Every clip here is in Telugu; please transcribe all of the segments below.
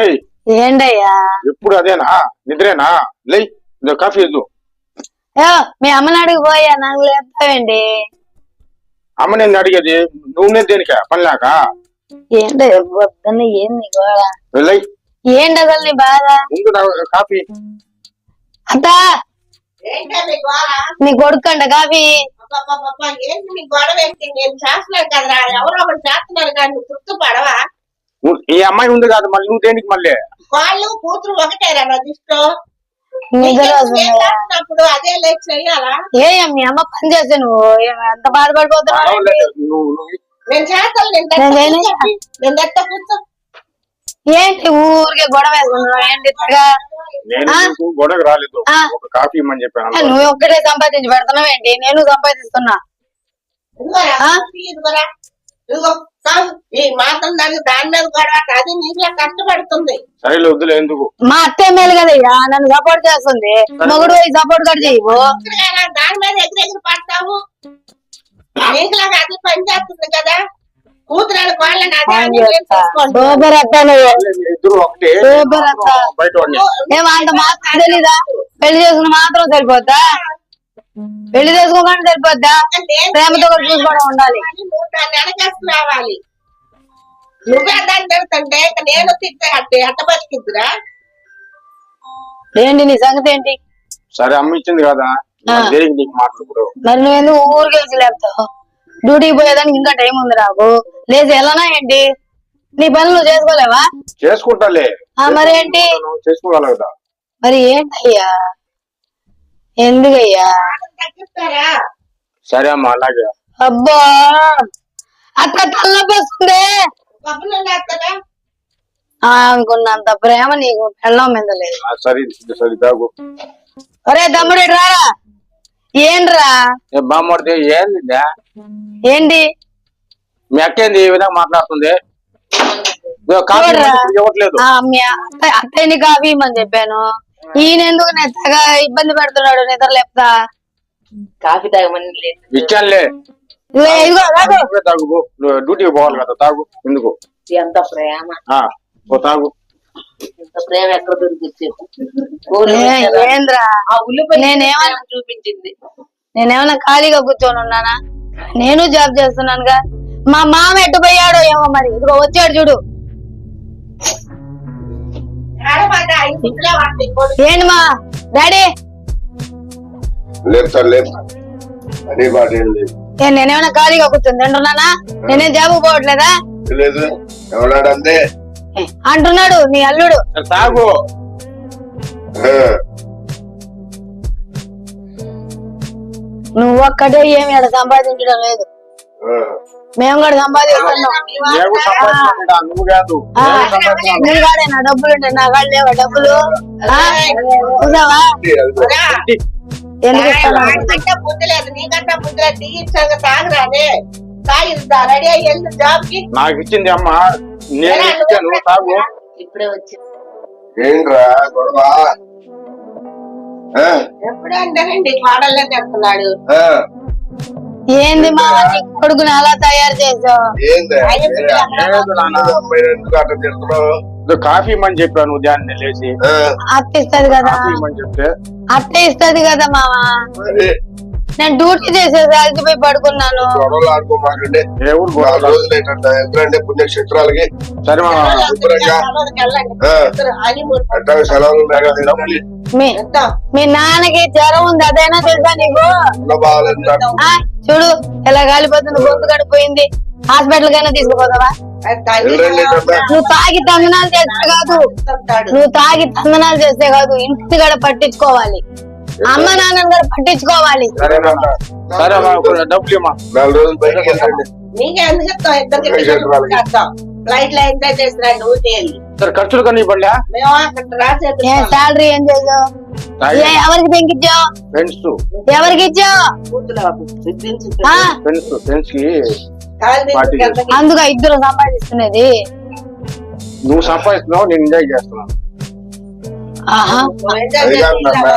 ఏయ్ ఏంటయ్యా ఎప్పుడు అదేనా నిద్రేనా లే కాఫీ వద్దు. మీ అమ్మని అడిగి పోయా నాకు లేపుతావేంటి? అమ్మ నేను అడిగేది నువ్వు దేనికా పనిలాక ఏంటయ్యా పొద్దున్న ఏంది గోళ? ఏంటి అసలు నీ బాధ? ముందు కాఫీ. అత్త నీ కొడుకంట కాఫీ. ఏంటి నీ గొడవ ఏంటి? నేను చేస్తున్నాను కదరా, ఎవరో ఒకరు చేస్తున్నారు కానీ నువ్వు తృప్తి పడవా? ఈ అమ్మాయి ఉంది కాదు మళ్ళీ నువ్వు దేనికి మళ్ళీ? వాళ్ళు కూతురు ఒకటేరా నా దృష్టిలో. నిద్రప్పుడు అదే లేచి చెయ్యాలా? ఏ మీ అమ్మ పని చేస్తే నువ్వు ఎంత బాధపడిపోతున్నావు? నేను చేస్తాను, నేను దత్త కూర్చో. ఏంటి ఊరికే గొడవ వేసుకుంటున్నావు? ఏంటి గొడవ రాలేదు, కాఫీ ఇమ్మని చెప్పాను. నువ్వు ఒక్కటే సంపాదించి పెడుతున్నావు ఏంటి? నేను సంపాదిస్తున్నా. ఈ మాత్రం దాన్ని దాని మీద గొడవ అది నీకే కష్టపడుతుంది. సరేలే వద్దులే ఎందుకు. మా అత్తే మేలు కదయ్యా, నన్ను సపోర్ట్ చేస్తుంది. మొగుడు సపోర్ట్ కూడా చేయవు. దాని మీద ఎగిరెగిరి పడతావు. నీకులాగా అది పని చేస్తుంది కదా. కూతురాలు వాళ్ళని ఏమంత మాత్రం తెలీదా? పెళ్లి చేసుకుని మాత్రం సరిపోద్దా? పెళ్లి చేసుకోకుండా సరిపోద్దా? ప్రేమతో కూడా చూసుకోవడం ఉండాలి. రావాలి. నువ్వే దాన్ని తిడుతుంటే నేను తిట్టే అట్ట బతికిద్దురా. ఏంటి నీ సంగతి ఏంటి? సరే అమ్మ ఇచ్చింది కదా మాట్లాడు. మరి నువ్వెందుకు ఊరికేసి లేపుతావు? డ్యూటీకి పోయేదానికి ఇంకా టైం ఉంది నాకు. లేచి వెళ్ళనా ఏంటి? నీ పనులు నువ్వు చేసుకోలేవా? చేసుకుంటాలే. మరి ఏంటి? చేసుకోగలవు కదా. మరి ఏంటయ్యా? ఎందుకయ్యా? సరే అమ్మా అలాగే. అబ్బా అత్త తలనొప్పి వస్తుంది. అనుకున్నంత ప్రేమ నీకు పెళ్ళం మీద లేదు. సరే సరే తాగు. ఒరే తమ్ముడు రారా. ఏంట్రా బామ్మడితే ఏంది ఏంటి? మీ అక్క ఏంది ఈ విధంగా మాట్లాడుతుంది? అత్తయ్యని కాఫీ ఇమ్మని చెప్పాను. ఈయన ఎందుకు తెగ ఇబ్బంది పెడుతున్నాడు నిద్ర లేపుతా. కాఫీ తాగమని ఇచ్చానులే. తాగు, డ్యూటీకి పోవాలి కదా. తాగు. ఎందుకు ఎంత ప్రేమ? తాగు. ఎంత ప్రేమ ఎక్కడ దొరికింది? నేనేమన్నా చూపించింది? నేనేమన్నా ఖాళీగా కూర్చొని ఉన్నానా? నేను జాబ్ చేస్తున్నానుగా. మా మామ ఎట్టు పోయాడో ఏమో మరి. ఇదిగో వచ్చాడు చూడు. ఏంటి మా డాడీ? నేనేమన్నా ఖాళీగా కూర్చొని తింటున్నానా? నేనేం జాబ్ పోవట్లేదా? అంటున్నాడు నీ అల్లుడు. తాగు. నువ్వు ఒక్కటే ఏమి ఇక్కడ సంపాదించడం లేదు. మేము కూడా సంపాదిస్తున్నాం. నీగాడేనా డబ్బులు ఉంటే నా కాళ్ళు లేవా డబ్బులు? చూసావా? ఎందుకు నాకు ఇచ్చింది అమ్మ. నేను ఇచ్చాను. తాగు. ఇప్పుడే వచ్చింది. ఏంట్రా గొడవ? ఎప్పుడే అంటారండి కోడల్లే చెప్తున్నాడు. ఏంది మా కొడుకుని అలా తయారు చేసావు? కాఫీ ఇమ్మని చెప్పాను ఉదయాన్నే లేచి. అత్త ఇస్తది కదా. అత్త ఇస్తది కదా మామ. నేను డ్యూటీ చేసేసి అలసిపోయి పడుకున్నాను. పుణ్యక్షేత్రాలకి సరే మీ నాన్నకి జ్వరం ఉంది అదైనా తెలుసా నీకు? చూడు ఎలా గాలిపోతుంది, గొంతు గడిపోయింది. హాస్పిటల్ కైనా తీసుకుపోతావా? నువ్వు తాగి తందనాలు చేస్తే కాదు, నువ్వు తాగి తందనాలు చేస్తే కాదు, ఇంటి కూడా పట్టించుకోవాలి. అమ్మ నాన్న కూడా పట్టించుకోవాలి. ఖర్చులు కానీ శాలరీ ఏం చేసావు? ఎవరికి పెంకిచ్చావు? ఎవరికి ఇచ్చావు? అందుకు ఇద్దరు సంపాదిస్తున్నది. నువ్వు సంపాదిస్తున్నావు, నేను ఎంజాయ్ చేస్తున్నాను. ఆహా అది కాదు నాన్న.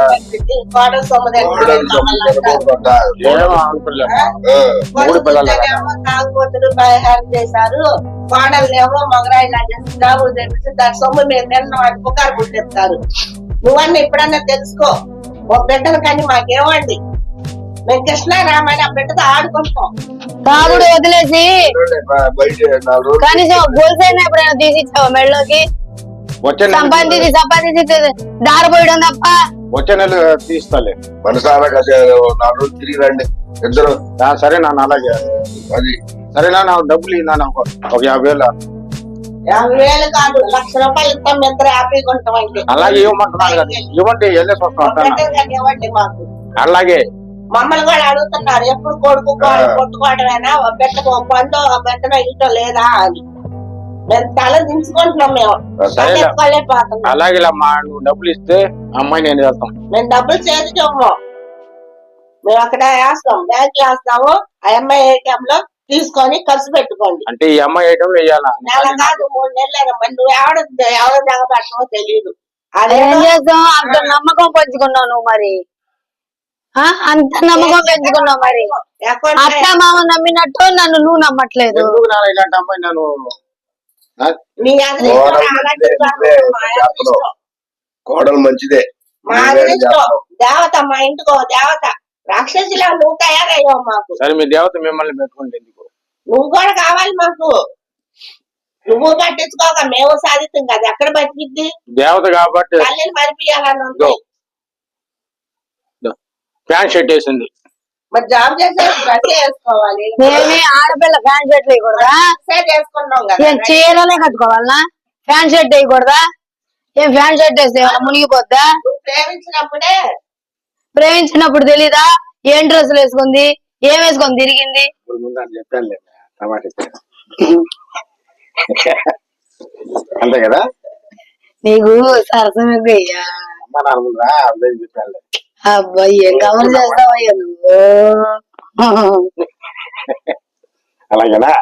కోడల సొమ్ము కోడలు సొమ్ము తినకూడదంట. ఏమో అనుకోలేము. మూడు పిల్లలు కదా. తాగుబోతులు బయహారం చేశారు, కోడలనేమో మగరాయిలా చేసి జాబు తెప్పించి దాని సొమ్ము మీద తిన్నామని పుకారు పుట్టిస్తారు. నువ్వన్నా ఎప్పుడన్నా తెలుసుకో, ఒక బిడ్డను కానీ మాకేమండి, మేము కృష్ణారామని ఆ బిడ్డతో ఆడుకుంటాం. తాగుడు వదిలేసి బయట 4 రోజులు కనీసం గొలుసైనా ఎప్పుడైనా తీసిచ్చావా మెడలోకి? వచ్చే నెల సంపాదించి దారిపోయడం తప్ప. వచ్చే నెల తీస్తాలే. మనసారా కదా 4 రోజులు తిరిగి రండి ఇద్దరు. సరే నాన్న, అలాగే. అది సరేనా, నాకు డబ్బులు నాన్న ఒక 50,000. 50,000 కాదు, ₹1,00,000 ఇస్తాం. మేము ఇద్దరు హ్యాపీగా ఉంటాం. అంటే అలాగే ఇవ్వమంటున్నాను కదా, ఇవ్వండి వెళ్ళేసి వస్తాం. ఇవ్వండి మాకు. అలాగే మమ్మల్ని కూడా అడుగుతున్నారు, ఎప్పుడు కొడుకు కొట్టుకోవడమేనా, బిడ్డకు పండు బిడ్డలో ఇంట్లో లేదా అని. మేము తల దించుకుంటున్నాం. మేము సరే. ఎత్తుకోలేకపోతున్నాం. అలాగే అమ్మా, నువ్వు డబ్బులు ఇస్తే అమ్మాయి నేను వెళ్తాం. మేము డబ్బులు చేతికి ఇవ్వము, మేము అక్కడ వేస్తాం, బ్యాంక్ వేస్తాము. ఆ అమ్మాయి ఏటీఎం లో తీసుకొని ఖర్చు పెట్టుకోండి. అంటే ఈ అమ్మాయి ఐటమ్ వేయాలా? నెల కాదు 3 నెలలు. మరి నువ్వు ఎవరు దగ్గర తెలియదు. ఏం చేస్తాం? అంత నమ్మకం పెంచుకున్నావు నువ్వు మరి. అంత నమ్మకం పెంచుకున్నావు మరి. అత్త మామ నమ్మినట్టు నన్ను నువ్వు నమ్మట్లేదు. ఎందుకు నాన్న ఇలాంటి అమ్మాయి నేను నీ అదృష్టం, అలాంటి మా అదృష్టం. కోడలు మంచిదే. మా అదృష్టం దేవత, మా ఇంటికో దేవత. రాక్షసిలా నువ్వు తయారయ్యావు మాకు. సరే, మీ దేవత మిమ్మల్ని పెట్టుకుంటే ఎందుకు? నువ్వు కూడా కావాలి మాకు. నువ్వు పట్టించుకోక మేము సాధిస్తాం కదా, ఎక్కడ బతికిద్ది? దేవత కాబట్టి తల్లిని మరిపియాలని ఉంది. ప్యాంట్ షర్ట్ వేసింది. మరి జాబ్ చేసే డ్రెస్ వేసుకోవాలి. మేమే ఆడపిల్ల ఫ్యాన్ షర్ట్ వేయకూడదా? చేసుకున్నాం కదా. ఏం చీరలే కట్టుకోవాలనా? Fan shirt వేయకూడదా? ఏం ఫ్యాన్ షర్ట్ వేస్తే ఏమన్నా మునిగిపోద్దా? నువ్వు ప్రేమించినప్పుడే ప్రేమించినప్పుడు తెలీదా ఏం డ్రెస్సులు వేసుకుంది, ఏం వేసుకొని తిరిగింది? ఇప్పుడు ముందు అని చెప్పాను టమాటా అంతే కదా. నీకు సరసం ఎక్కువయ్యా. అమ్మ నాన్న ముందు రా, అబ్బాయి చెప్పాను. అబ్బాయి ఏం కవర్ చేస్తావయ్యా నువ్వు. అలాగేనా?